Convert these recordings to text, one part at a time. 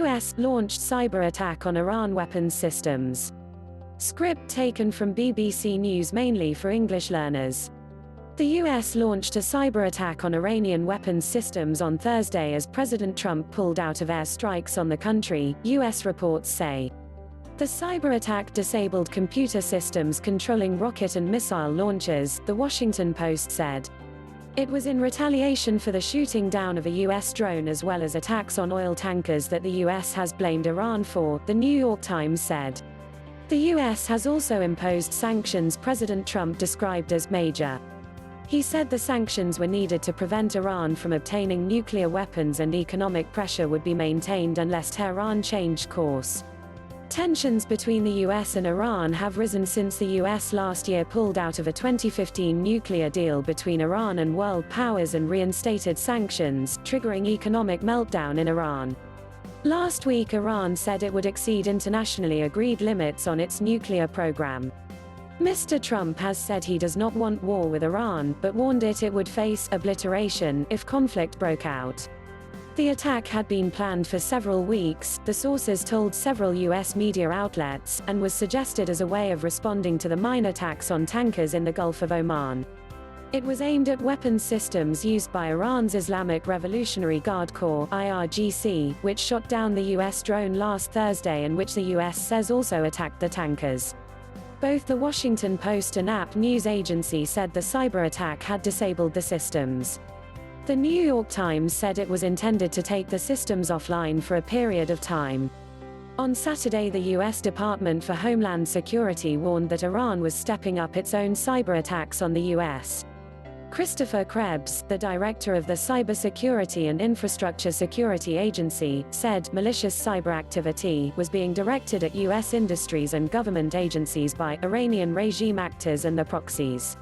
US launched cyber attack on Iran weapons systems. Script taken from BBC News mainly for English learners. The US launched a cyber attack on Iranian weapons systems on Thursday as President Trump pulled out of air strikes on the country, US reports say. The cyber attack disabled computer systems controlling rocket and missile launches, The Washington Post said. It was in retaliation for the shooting down of a US drone as well as attacks on oil tankers that the US has blamed Iran for, The New York Times said. The US has also imposed sanctions President Trump described as major. He said the sanctions were needed to prevent Iran from obtaining nuclear weapons and economic pressure would be maintained unless Tehran changed course. Tensions between the US and Iran have risen since the US last year pulled out of a 2015 nuclear deal between Iran and world powers and reinstated sanctions, triggering economic meltdown in Iran. Last week Iran said it would exceed internationally agreed limits on its nuclear program. Mr. Trump has said he does not want war with Iran, but warned it would face obliteration if conflict broke out. The attack had been planned for several weeks, the sources told several US media outlets, and was suggested as a way of responding to the mine attacks on tankers in the Gulf of Oman. It was aimed at weapons systems used by Iran's Islamic Revolutionary Guard Corps (IRGC), which shot down the US drone last Thursday and which the US says also attacked the tankers. Both the Washington Post and AP news agency said the cyber attack had disabled the systems. The New York Times said it was intended to take the systems offline for a period of time. On Saturday, the U.S. Department for Homeland Security warned that Iran was stepping up its own cyber attacks on the U.S. Christopher Krebs, the director of the Cybersecurity and Infrastructure Security Agency, said malicious cyber activity was being directed at U.S. industries and government agencies by Iranian regime actors and their proxies.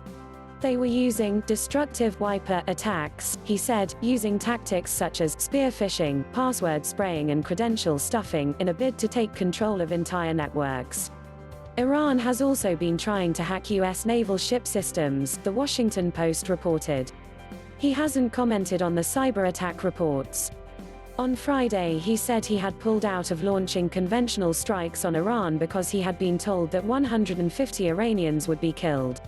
They were using destructive wiper attacks, he said, using tactics such as spear phishing, password spraying and credential stuffing in a bid to take control of entire networks. Iran has also been trying to hack U.S. naval ship systems, The Washington Post reported. He hasn't commented on the cyber attack reports. On Friday he said he had pulled out of launching conventional strikes on Iran because he had been told that 150 Iranians would be killed.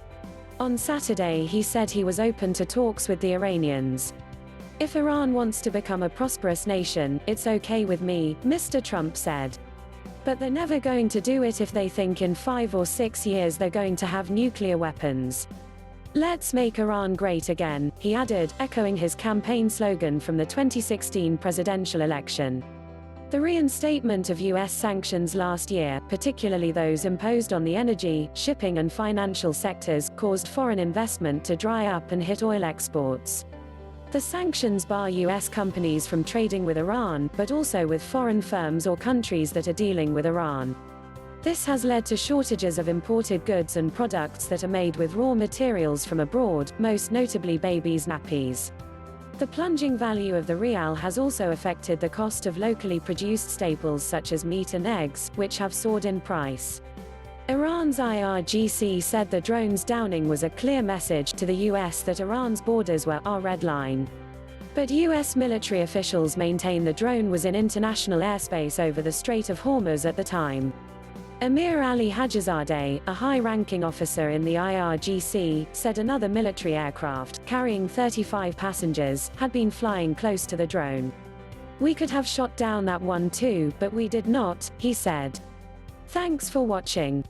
On Saturday he said he was open to talks with the Iranians. If Iran wants to become a prosperous nation, it's okay with me, Mr. Trump said. But they're never going to do it if they think in 5 or 6 years they're going to have nuclear weapons. Let's make Iran great again, he added, echoing his campaign slogan from the 2016 presidential election. The reinstatement of U.S. sanctions last year, particularly those imposed on the energy, shipping and financial sectors, caused foreign investment to dry up and hit oil exports. The sanctions bar U.S. companies from trading with Iran, but also with foreign firms or countries that are dealing with Iran. This has led to shortages of imported goods and products that are made with raw materials from abroad, most notably babies' nappies. The plunging value of the rial has also affected the cost of locally produced staples such as meat and eggs, which have soared in price. Iran's IRGC said the drone's downing was a clear message to the US that Iran's borders were our red line. But US military officials maintain the drone was in international airspace over the Strait of Hormuz at the time. Amir Ali Hajizadeh, a high-ranking officer in the IRGC, said another military aircraft, carrying 35 passengers, had been flying close to the drone. We could have shot down that one too, but we did not, he said. Thanks for watching.